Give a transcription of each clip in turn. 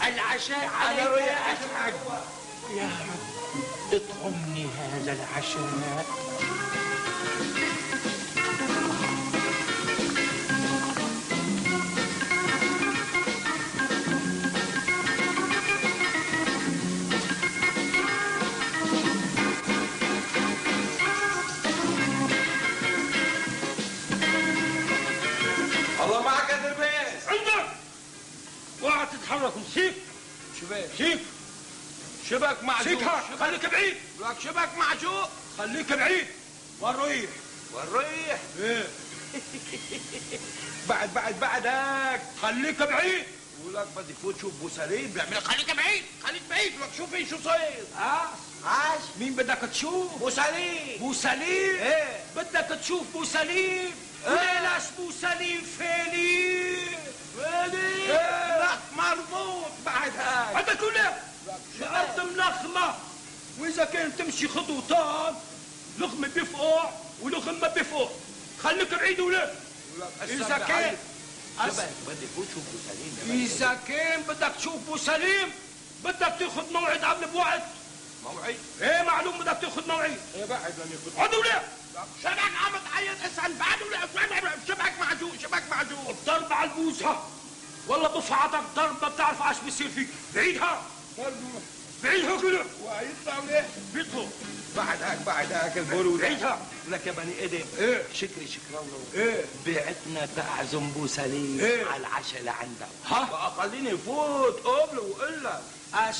العشاء على رؤيا أسعد. يا رب اطعمني هذا العشاء. الله معك يا دربيس. عندك اوعى تتحرك. مسيك شباك سيك شبك معجون. سيكها خليك بعيد. لك شبك معجون. خليك بعيد. والريح والريح ايه بعدك. خليك بعيد. ولك بدي فوت شوف بو سليم بيعمل خليك بعيد لك شوفي شو صاير. عاش. مين بدك تشوف؟ بو سليم. بو سليم. ايه بدك تشوف بو سليم. وليش بو سليم فيلي لك مربوط بعد هاي. عندك ولا الارض ملخمه، واذا كان تمشي خطوتان لغمه بيفقع ولغم ما بيفقع. خليك بعيد ولا اذا كان بدي فوت شوف بو سليم. اذا كان بدك تشوف بو سليم بدك تاخذ موعد قبل بوقت. موعد؟ ايه معلوم بدك تاخذ موعد. ايه بعد لن ياخذ. عدو ولا شبك عم تعيط اسال بعد ولا شبك معجون. الضرب على البوزه والله بفعطك ضرب ما بتعرف ايش بيصير فيك. بعيدها بعيدها كله. ويطلع وليه؟ بيطلع بعد هاك البرود. بعيدها. لك يا بني ادم. ايه شكرا الله. ايه بعتنا تعزم بو سليم إيه؟ على العشاء لعندك. ها؟ بقى خليني فوت قبله وقول لك. اش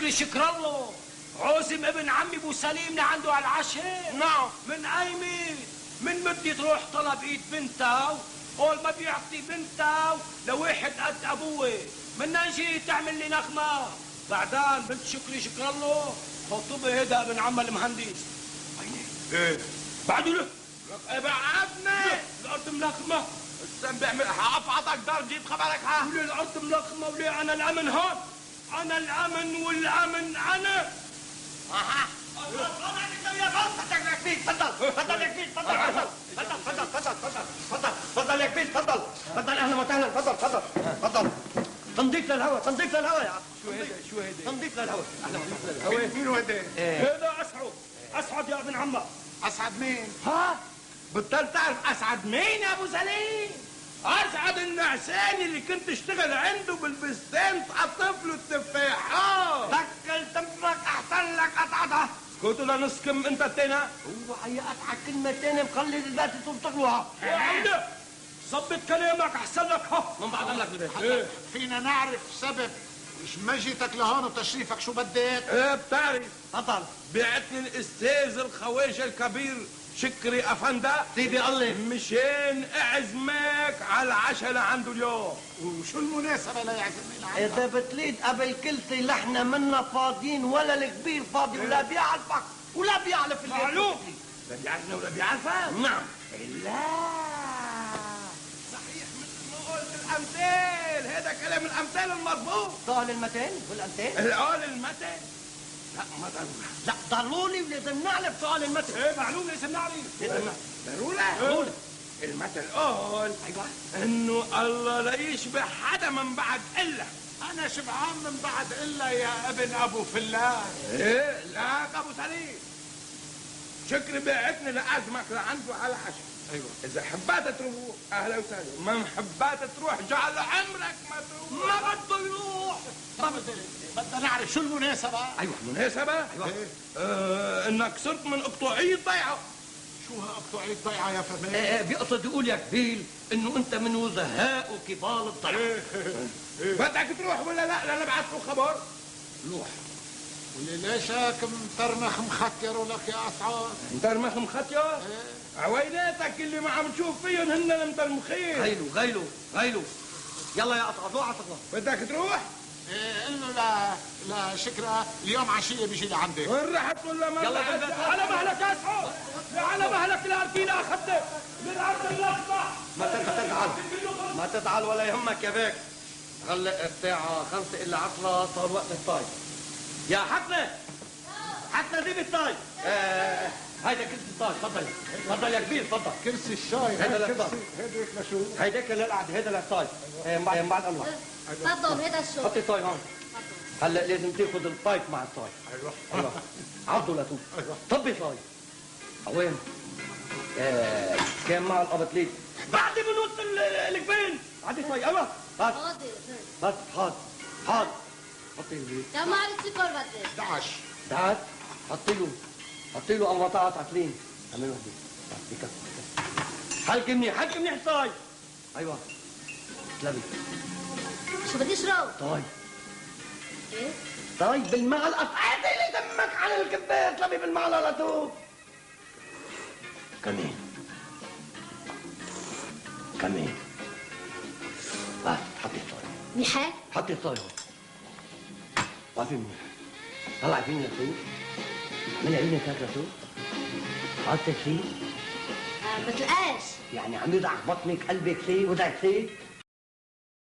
شكر الله. عازم ابن عمي ابو سليم لعنده على العشاء. نعم. من ايمن من بدي تروح طلب ايد بنته قول ما بيعطي بنته لواحد قد ابوه. من نجي تعمل لي نغمه بعدين بنت شكر الله خطبه هيدا ابن عم المهندس. ايه بعده له بعدنا الارض ملخمه. السم بيعمل حافظك ضرب جيب خبرك. وليه الارض ملخمه وليه انا الامن هون. انا الامن والامن انا. تفضل يا كبير. تفضل يا كبير. تفضل اهلا وسهلا. تفضل تنظيف للهواء يا عم. شو هيدا تنظيف للهواء. مين هو هيدا؟ هذا اسعد يا ابن عمه. اسعد مين؟ ها بطلت تعرف اسعد مين يا ابو سليم؟ اسعد النعساني اللي كنت اشتغل عنده بالبستان تقطف له التفاحات. دكل تمرك احسن لك قطعتها. اسكتوا لنسكم انت التاني. هو حيقطعك كلمتين مخلي ذاتي تلتقلوها. يا عمدة ظبط كلامك احسن لك. ها من بعد لك البيت. فينا نعرف سبب مجيتك لهون وتشريفك شو بدك؟ ايه بتعرف تفضل. بعتني الاستاذ الخواجه الكبير شكري افندا سيدي الله مشان اعزمك على العشاء لعنده اليوم. وشو المناسبة ليعزمني لعنده؟ اذا بتريد قبل كل شيء نحن منا فاضيين ولا الكبير فاضي ولا بيعرفك ولا بيعرف اللي معلوم. لا بيعرفنا ولا بيعرفك. نعم. لا صحيح مثل ما قلت الامثال. هذا كلام الامثال المضبوط. طال المتين والانتين. القول المتن لا ما ضروري. لا ضروري ولازم نعرف سؤال المتن. ايه معلوم لازم نعرف. ضروري. المثل قول ايوه انه الله لا يشبه حدا من بعد الا. أنا شبعان من بعد إلا يا ابن أبو فلاس. ايه لا ابو سليم شكري بعتني لازمك لعنده على العشاء. أيوة. اذا حبيت تروح اهلا وسهلا، ما حبيت تروح جعل عمرك ما تروح. ما بده يروح. بدنا نعرف شو المناسبة. ايوه مناسبة. أيوة. انك صرت من اقطاعية ضيعة. شو هالقطوعية ضيعة يا فهمان؟ بيقصد يقول يا كبير انه انت من وزهاء وكبار الضيعة. بدك تروح ولا لا؟ لا نبعث له خبر. روح. واللي ليشك مترمخ مختر ولك يا اسعار. مترمخ مختير؟ عويلاتك اللي ما عم تشوف فيهم هن المترمخين. غيلو يلا يا اسعار روح على بدك تروح؟ قل له لا شكرا اليوم عشية بيجي لعندك. وين رحت ولا ما يلا رحت؟ بالبيت. على مهلك يا اسعد. على مهلك الاركينه اخذتك من ارض اللخمه. ما تزعل ولا يهمك يا بيك. هلا الساعة 5 إلا 10 صار وقت الطاي. يا حسنة جيب الطاي. هيدا كرسي الطاي، تفضل تفضل يا كبير، تفضل. كرسي الشاي، هذا هذا للطاي. كرسي، هذيك لشو؟ هيداك للقعده، هيدا للطاي. مع الانواع. تفضل هذا الشغل. حطي الطاي هون. هلا لازم تاخذ البايب مع الطاي. ايوه عضوا لتو. طبي طاي. وين؟ كان مع القبطليك. بعدي من وسط الجبين. بعدي طاي، ايوه. هات هات هات هات. حطي البيت. يا ما عرفت سكر بدري. 11. تعال حطي له قمطات عتلين. اعمل وحده. بكف. حلك منيح الطاي. ايوه. سلبي. شو بدي اشرب؟ طاي. ايه؟ طيب بالمعلقة اللي دمك على الكباية اطلبي بالمعلقة لتوب. كمان بس حطي الطاي. منيحة؟ حطي الطاي هون. وقفي منيح. طلعي فيني لتوب. اعملي عينك هيك لتوب. حطي فيه. بتلقاش. يعني عم يضع بطنك قلبك فيه ودعك فيه.